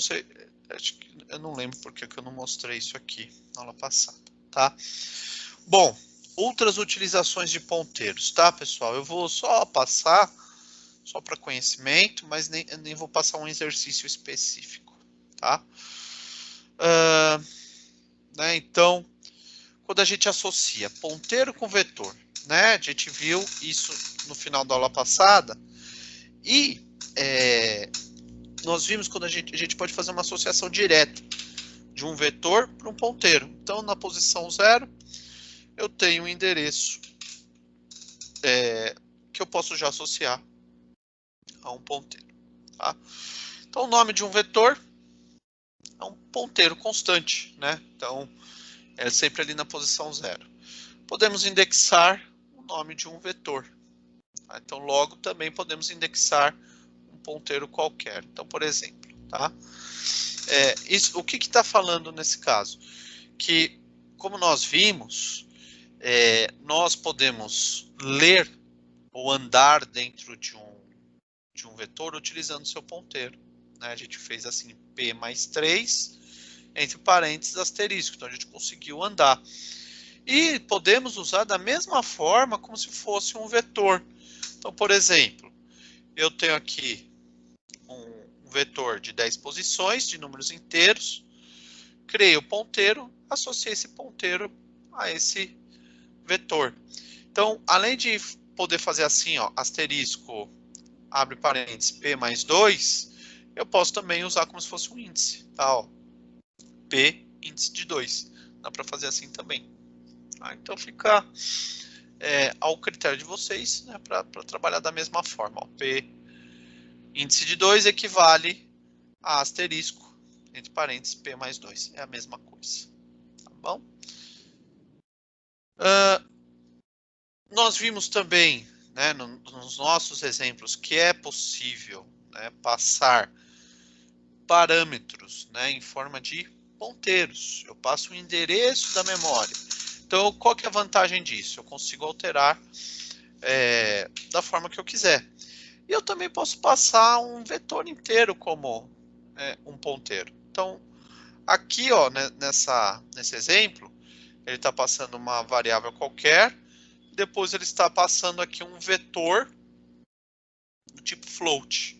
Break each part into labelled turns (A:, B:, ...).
A: sei, acho que eu não lembro porque que eu não mostrei isso aqui na aula passada, tá? Bom, outras utilizações de ponteiros, tá, pessoal? Eu vou só passar, só para conhecimento, mas nem vou passar um exercício específico, tá? Né, então, quando a gente associa ponteiro com vetor, né? A gente viu isso no final da aula passada, e nós vimos quando a gente pode fazer uma associação direta de um vetor para um ponteiro. Então, na posição 0, eu tenho um endereço que eu posso já associar a um ponteiro. Tá? Então, o nome de um vetor é um ponteiro constante, né? Então, é sempre ali na posição 0. Podemos indexar o nome de um vetor. Tá? Então, logo também podemos indexar um ponteiro qualquer. Então, por exemplo, tá? O que está falando nesse caso? Que, como nós vimos, nós podemos ler ou andar dentro de um vetor utilizando seu ponteiro. Né? A gente fez assim, P mais 3, entre parênteses, asterisco. Então, a gente conseguiu andar. E podemos usar da mesma forma como se fosse um vetor. Então, por exemplo, eu tenho aqui um vetor de 10 posições, de números inteiros, criei o ponteiro, associei esse ponteiro a esse vetor. Então, além de poder fazer assim, ó, asterisco, abre parênteses, P mais 2, eu posso também usar como se fosse um índice, tá? Ó, P, índice de 2. Dá para fazer assim também. Tá? Então, fica ao critério de vocês, né, para trabalhar da mesma forma. Ó, P, índice de 2 equivale a asterisco, entre parênteses, P mais 2. É a mesma coisa. Tá bom? Nós vimos também, né, nos nossos exemplos, que é possível, né, passar parâmetros, né, em forma de ponteiros. Eu passo o endereço da memória. Então, qual que é a vantagem disso? Eu consigo alterar da forma que eu quiser. E eu também posso passar um vetor inteiro como um ponteiro. Então, aqui, ó, né, nesse exemplo, ele está passando uma variável qualquer, depois ele está passando aqui um vetor do tipo float,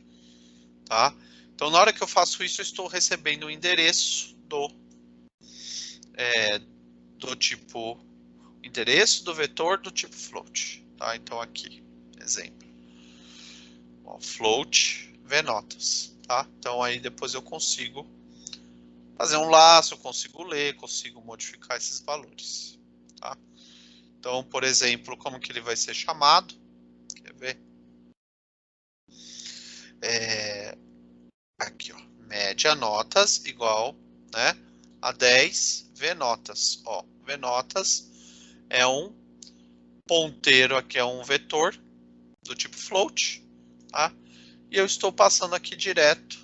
A: tá? Então, na hora que eu faço isso, eu estou recebendo o endereço do tipo endereço do vetor do tipo float, tá? Então, aqui, exemplo, ó, float vnotas, tá? Então, aí depois eu consigo fazer um laço, eu consigo ler, consigo modificar esses valores, tá? Então, por exemplo, como que ele vai ser chamado? Quer ver? Aqui, ó, média notas igual, né, a 10 vnotas. Ó, vnotas é um ponteiro, aqui é um vetor do tipo float, tá? E eu estou passando aqui direto.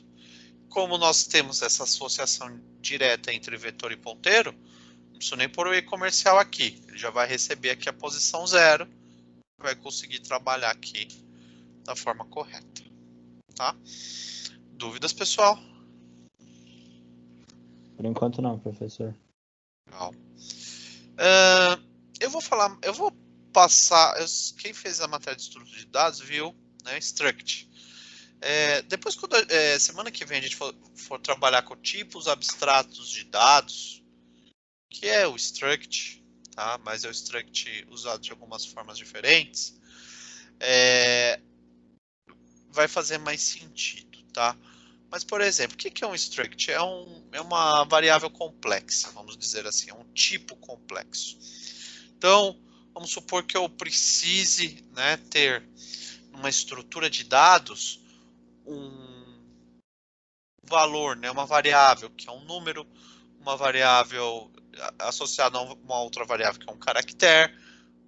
A: Como nós temos essa associação direta entre vetor e ponteiro, não preciso nem pôr o e comercial aqui. Ele já vai receber aqui a posição 0, vai conseguir trabalhar aqui da forma correta, tá? Dúvidas, pessoal?
B: Por enquanto não, professor.
A: Legal. Eu vou passar, quem fez a matéria de estudo de dados viu, né, struct. Depois, semana que vem a gente for trabalhar com tipos abstratos de dados, que é o struct, tá? Mas é o struct usado de algumas formas diferentes, vai fazer mais sentido, tá? Mas, por exemplo, o que é um struct? É uma variável complexa, vamos dizer assim, é um tipo complexo. Então, vamos supor que eu precise, né, ter uma estrutura de dados um valor, né, uma variável, que é um número, uma variável associada a uma outra variável, que é um caractere,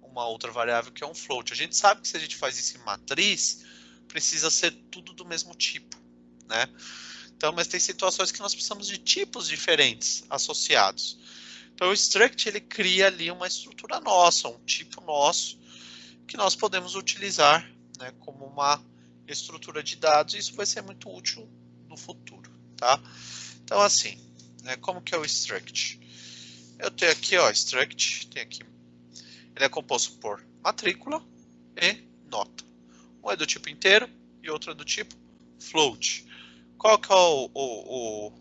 A: uma outra variável, que é um float. A gente sabe que se a gente faz isso em matriz, precisa ser tudo do mesmo tipo, né? Então, mas tem situações que nós precisamos de tipos diferentes associados. Então, o struct, ele cria ali uma estrutura nossa, um tipo nosso, que nós podemos utilizar, né, como uma estrutura de dados, e isso vai ser muito útil no futuro. tá? Então, assim, né, como que é o struct? Eu tenho aqui, ó, struct, tem aqui, ele é composto por matrícula e nota. Um é do tipo inteiro e outro é do tipo float. Qual que é o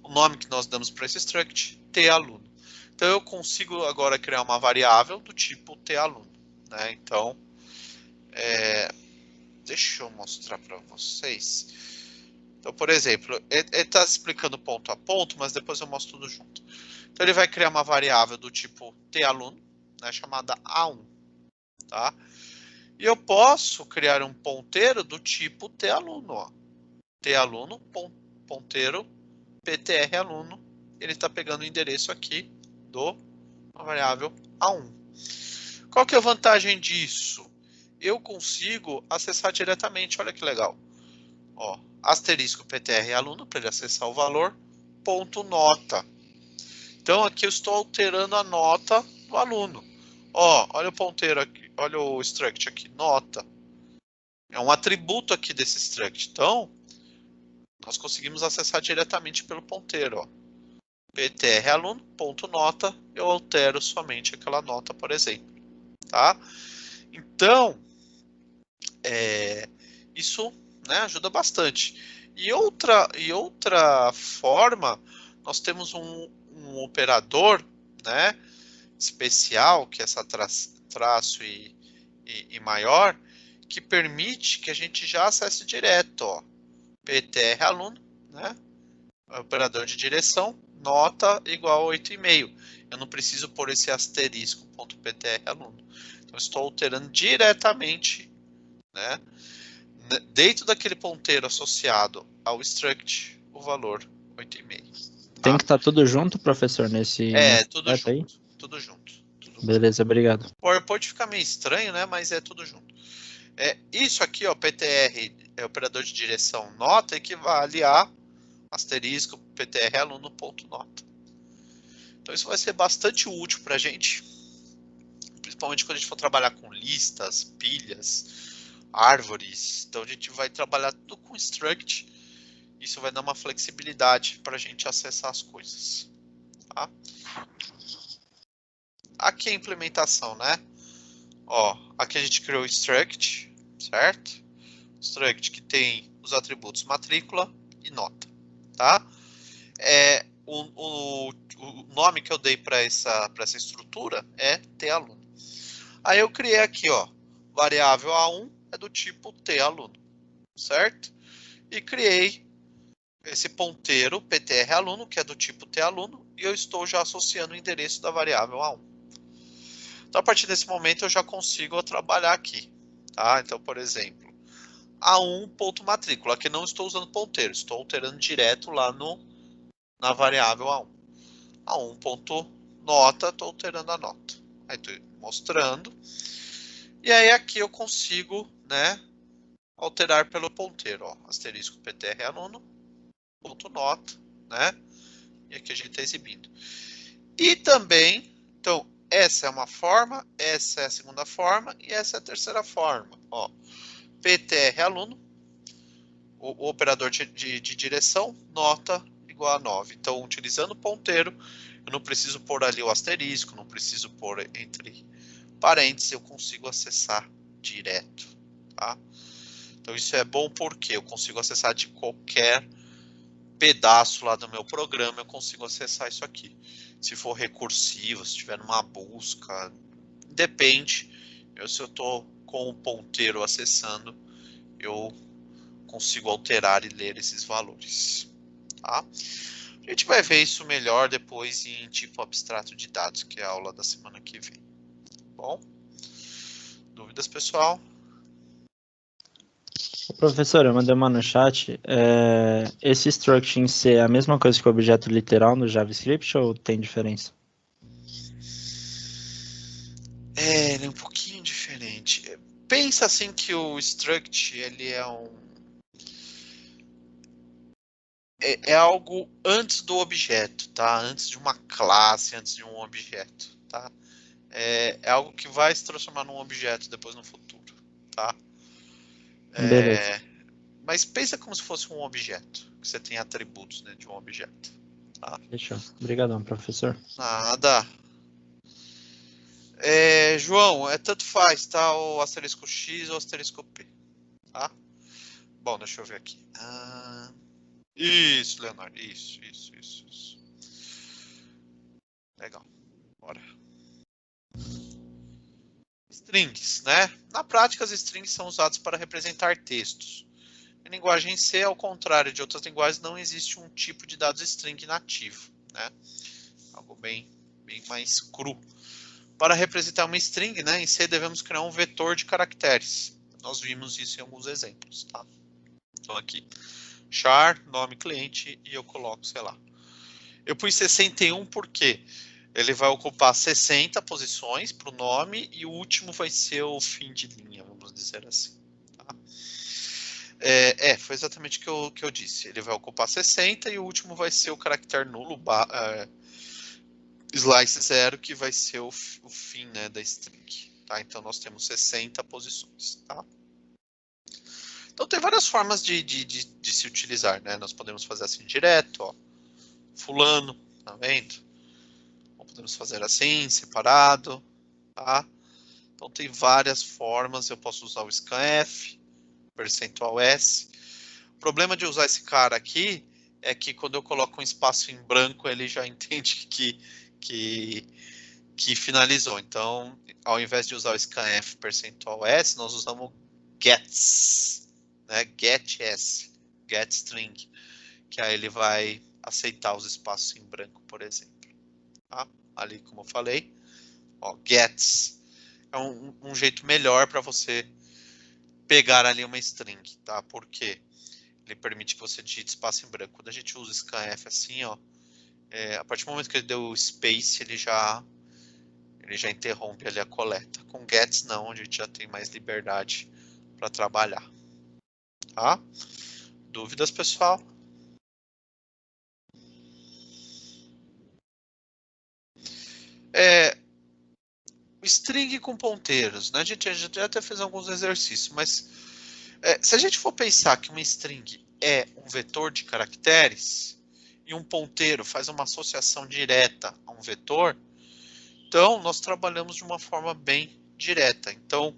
A: nome que nós damos para esse struct? T-aluno. Então, eu consigo agora criar uma variável do tipo T-aluno, né? Então, deixa eu mostrar para vocês. Então, por exemplo, ele está explicando ponto a ponto, mas depois eu mostro tudo junto. Então, ele vai criar uma variável do tipo T-aluno, né, chamada A1, tá? E eu posso criar um ponteiro do tipo T-aluno, ó. T-aluno, ponteiro, PTR aluno. Ele está pegando o endereço aqui do variável A1. Qual que é a vantagem disso? Eu consigo acessar diretamente, olha que legal. Ó, asterisco PTR aluno, para ele acessar o valor, ponto nota. Então aqui eu estou alterando a nota do aluno. Ó, olha o ponteiro aqui, olha o struct aqui, nota. É um atributo aqui desse struct. Então, nós conseguimos acessar diretamente pelo ponteiro, ó. PTR aluno, ponto nota, eu altero somente aquela nota, por exemplo, tá? Então, isso, né, ajuda bastante. E outra forma, nós temos um operador, né, especial, que é essa traço e maior, que permite que a gente já acesse direto, ó, PTR aluno, né, operador de direção, nota igual a 8,5. Eu não preciso pôr esse asterisco, ponto PTR aluno. Então, eu estou alterando diretamente, né, dentro daquele ponteiro associado ao struct, o valor 8,5.
B: Tem
A: Tá?
B: que estar tudo junto, professor, nesse
A: Tudo
B: step aí?
A: junto. Tudo junto. Tudo junto.
B: Beleza, obrigado.
A: O PowerPoint fica meio estranho, né? Mas é tudo junto. Isso aqui, ó, PTR, operador de direção nota, equivale a asterisco PTR aluno ponto nota. Então isso vai ser bastante útil para a gente, principalmente quando a gente for trabalhar com listas, pilhas, árvores. Então a gente vai trabalhar tudo com struct. Isso vai dar uma flexibilidade para a gente acessar as coisas. Tá? Aqui é a implementação, né? Ó, aqui a gente criou o struct, certo? Struct que tem os atributos matrícula e nota, tá? O nome que eu dei para essa estrutura é T-aluno. Aí eu criei aqui, ó, variável A1 é do tipo T-aluno, certo? E criei esse ponteiro PTR aluno, que é do tipo T-aluno, e eu estou já associando o endereço da variável A1. Então, a partir desse momento, eu já consigo trabalhar aqui, tá? Então, por exemplo, A1.matrícula, aqui não estou usando ponteiro, estou alterando direto lá na variável A1. A1.nota, estou alterando a nota. Aí estou mostrando. E aí aqui eu consigo, né, alterar pelo ponteiro, ó, asterisco PTR aluno, ponto nota, né? E aqui a gente está exibindo. E também, então, essa é uma forma, essa é a segunda forma e essa é a terceira forma. Ó, PTR aluno, o operador de direção, nota igual a 9. Então, utilizando o ponteiro, eu não preciso pôr ali o asterisco, não preciso pôr entre parênteses, eu consigo acessar direto. Tá? Então, isso é bom porque eu consigo acessar de qualquer pedaço lá do meu programa, eu consigo acessar isso aqui. Se for recursivo, se tiver numa busca, depende. Se eu estou com o ponteiro acessando, eu consigo alterar e ler esses valores. Tá? A gente vai ver isso melhor depois em tipo abstrato de dados, que é a aula da semana que vem. Bom? Dúvidas, pessoal?
B: Professor, eu mandei uma no chat. Esse struct em C é a mesma coisa que o objeto literal no JavaScript ou tem diferença?
A: Ele é um pouquinho diferente. Pensa assim que o struct ele é algo antes do objeto, tá? Antes de uma classe, antes de um objeto, tá? É algo que vai se transformar num objeto depois no futuro, tá?
B: Beleza.
A: Mas pensa como se fosse um objeto, que você tem atributos, né, de um objeto. Tá?
B: Fechou. Obrigadão, professor.
A: Nada. João, tanto faz, tá? O asterisco X ou o asterisco P. Tá? Bom, deixa eu ver aqui. Isso, Leonardo. Isso. Legal. Bora. Strings, né? Na prática, as strings são usadas para representar textos. Em linguagem C, ao contrário de outras linguagens, não existe um tipo de dados string nativo, né? Algo bem mais cru. Para representar uma string, né, em C devemos criar um vetor de caracteres. Nós vimos isso em alguns exemplos, tá? Então aqui, char, nome cliente, e eu coloco, sei lá. Eu pus 61 porque ele vai ocupar 60 posições para o nome e o último vai ser o fim de linha, vamos dizer assim. Tá? Foi exatamente o que eu disse. Ele vai ocupar 60 e o último vai ser o caractere nulo, slice 0, que vai ser o fim, né, da string. Tá? Então nós temos 60 posições. Tá? Então tem várias formas de se utilizar. Né? Nós podemos fazer assim direto, ó, fulano, tá vendo? Ou podemos fazer assim, separado. Tá? Então tem várias formas. Eu posso usar o scanf, percentual S. O problema de usar esse cara aqui é que quando eu coloco um espaço em branco, ele já entende que finalizou. Então, ao invés de usar o scanf percentual S, nós usamos gets, né? Get S, get string, que aí ele vai aceitar os espaços em branco, por exemplo. Tá? Ali, como eu falei, ó, gets é um jeito melhor para você pegar ali uma string, tá? Porque ele permite que você digite espaço em branco. Quando a gente usa scanf assim, ó, a partir do momento que ele deu o space, ele já interrompe ali a coleta. Com gets não, a gente já tem mais liberdade para trabalhar. Tá? Dúvidas, pessoal? String com ponteiros, né? A gente já até fez alguns exercícios, mas se a gente for pensar que uma string é um vetor de caracteres e um ponteiro faz uma associação direta a um vetor, então nós trabalhamos de uma forma bem direta. Então,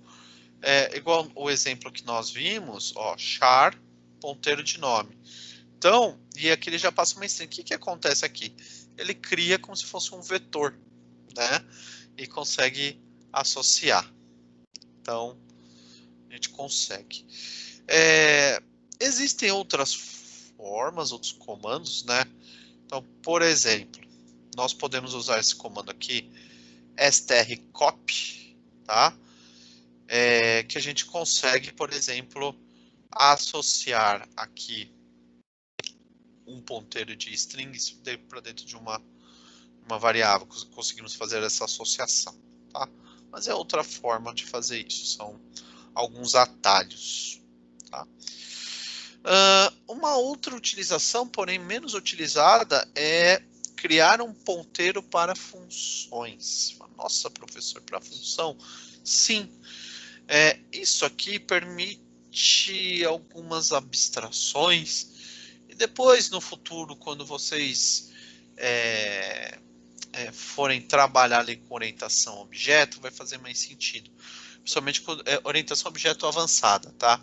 A: igual o exemplo que nós vimos, ó, char, ponteiro de nome. Então, e aqui ele já passa uma string. O que acontece aqui? Ele cria como se fosse um vetor, né? E consegue associar. Então, a gente consegue. Existem outras formas, outros comandos, né? Então, por exemplo, nós podemos usar esse comando aqui, strcop, tá? Que a gente consegue, por exemplo, associar aqui um ponteiro de strings para dentro de uma variável. Conseguimos fazer essa associação, tá? Mas é outra forma de fazer isso. São alguns atalhos, tá? Uma outra utilização, porém menos utilizada, é criar um ponteiro para funções. Nossa, professor, para função? Sim. Isso aqui permite algumas abstrações e depois no futuro, quando vocês forem trabalhar ali com orientação a objeto, vai fazer mais sentido, principalmente com orientação a objeto avançada, tá?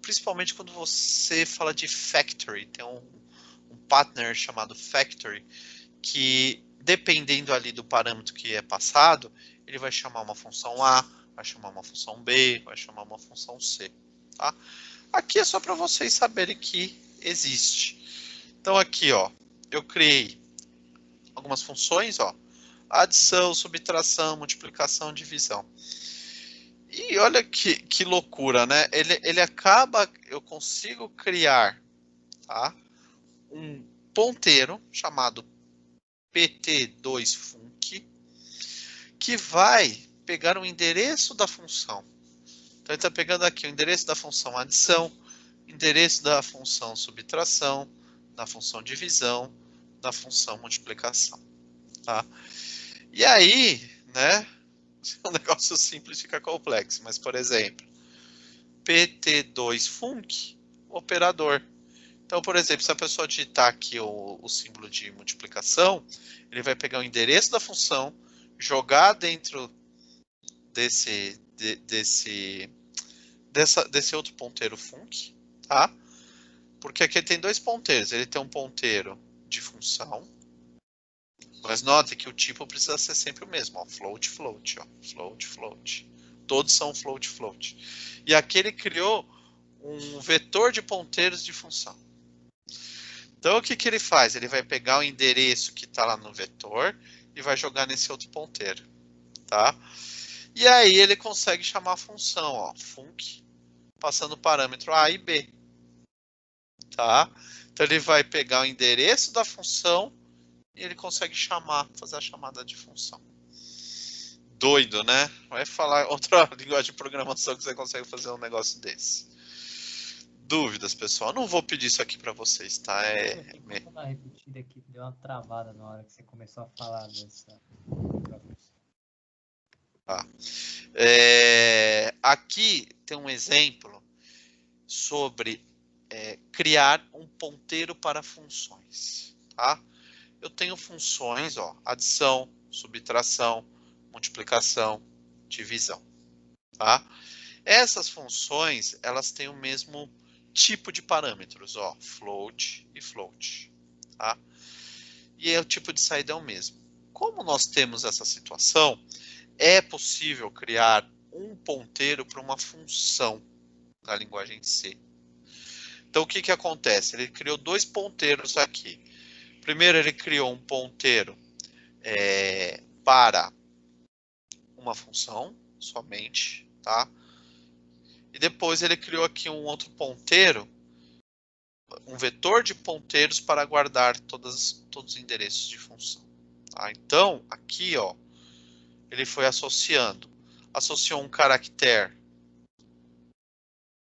A: Principalmente quando você fala de factory, tem um partner chamado factory que, dependendo ali do parâmetro que é passado, ele vai chamar uma função A, vai chamar uma função B, vai chamar uma função C, tá? Aqui é só para vocês saberem que existe. Então aqui, ó, eu criei algumas funções, ó, adição, subtração, multiplicação, divisão. E olha que loucura, né? Ele acaba, eu consigo criar, tá, um ponteiro chamado pt2func que vai pegar o endereço da função. Então ele está pegando aqui o endereço da função adição, endereço da função subtração, da função divisão, da função multiplicação, tá? E aí, né, um negócio simples fica complexo, mas por exemplo, pt2func, operador. Então, por exemplo, se a pessoa digitar aqui o símbolo de multiplicação, ele vai pegar o endereço da função, jogar dentro desse outro ponteiro func, tá? Porque aqui ele tem dois ponteiros. Ele tem um ponteiro de função, mas note que o tipo precisa ser sempre o mesmo, ó, float, float, ó, float, float. Todos são float, float. E aqui ele criou um vetor de ponteiros de função. Então, o que ele faz? Ele vai pegar o endereço que está lá no vetor e vai jogar nesse outro ponteiro, tá? E aí ele consegue chamar a função, ó, func, passando o parâmetro A e B, tá? Então, ele vai pegar o endereço da função e ele consegue fazer a chamada de função. Doido, né? Vai falar outra linguagem de programação que você consegue fazer um negócio desse. Dúvidas, pessoal? Não vou pedir isso aqui para vocês, tá?
C: Vou dar uma repetida aqui, que deu uma travada na hora que você começou a falar dessa.
A: Tá. Aqui tem um exemplo sobre criar um ponteiro para funções, tá? Eu tenho funções, ó, adição, subtração, multiplicação, divisão, tá? Essas funções, elas têm o mesmo tipo de parâmetros, ó, float e float, tá? E o tipo de saída é o mesmo. Como nós temos essa situação, é possível criar um ponteiro para uma função na linguagem C. Então, o que acontece? Ele criou dois ponteiros aqui. Primeiro, ele criou um ponteiro para uma função somente, tá? E depois ele criou aqui um outro ponteiro, um vetor de ponteiros para guardar todos os endereços de função. Tá? Então, aqui, ó, ele foi associou um caractere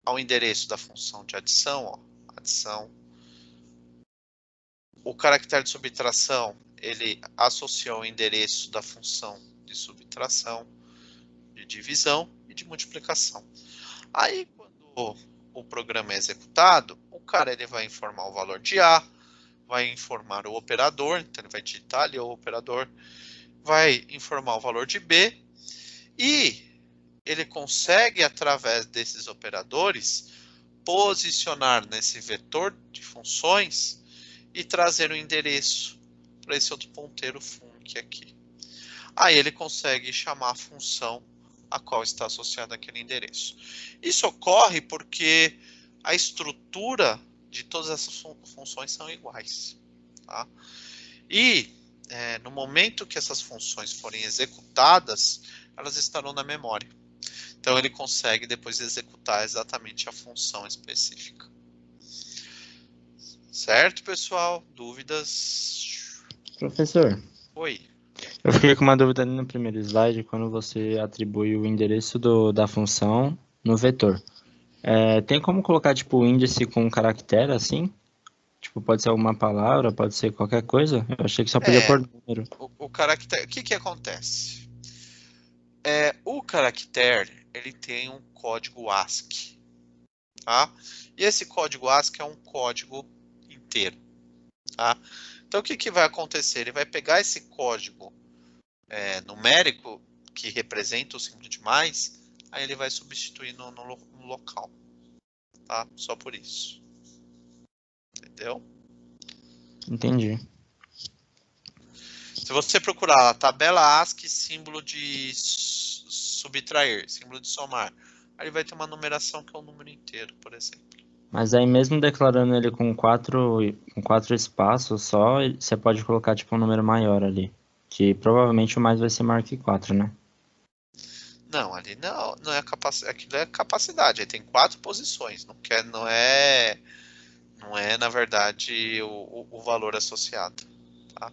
A: ao endereço da função de adição, ó, adição. O caractere de subtração, ele associou o endereço da função de subtração, de divisão e de multiplicação. Aí, quando o programa é executado, o cara ele vai informar o valor de A, vai informar o operador, então ele vai digitar ali o operador, vai informar o valor de B, e ele consegue, através desses operadores, posicionar nesse vetor de funções e trazer o endereço para esse outro ponteiro func aqui. Aí ele consegue chamar a função a qual está associado aquele endereço. Isso ocorre porque a estrutura de todas essas funções são iguais, tá? E no momento que essas funções forem executadas, elas estarão na memória. Então ele consegue depois executar exatamente a função específica. Certo, pessoal? Dúvidas?
B: Professor,
A: Oi.
B: eu fiquei com uma dúvida ali no primeiro slide, quando você atribui o endereço da função no vetor. Tem como colocar tipo o índice com um caractere assim? Tipo, pode ser alguma palavra, pode ser qualquer coisa? Eu achei que só podia pôr número.
A: O caractere, o que acontece? O caractere, ele tem um código ASCII, tá? E esse código ASCII é um código inteiro, tá? Então, o que vai acontecer? Ele vai pegar esse código numérico, que representa o símbolo de mais, aí ele vai substituir no local, tá? Só por isso. Entendeu?
B: Entendi.
A: Se você procurar a tabela ASCII, símbolo de subtrair, símbolo de somar, aí vai ter uma numeração que é um número inteiro, por exemplo.
B: Mas aí mesmo declarando ele com quatro espaços só, você pode colocar tipo um número maior ali. Que provavelmente o mais vai ser maior que 4, né?
A: Não, ali não é capacidade, aquilo é capacidade, aí tem 4 posições, não é na verdade o valor associado, tá?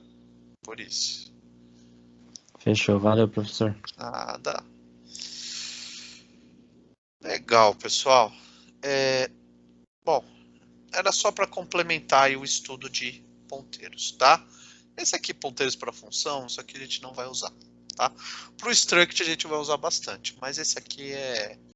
A: Por isso.
B: Fechou, valeu, professor.
A: Nada. Legal, pessoal. Bom, era só para complementar aí o estudo de ponteiros, tá? Esse aqui, ponteiros para função, isso aqui a gente não vai usar, tá? Para o struct a gente vai usar bastante, mas esse aqui é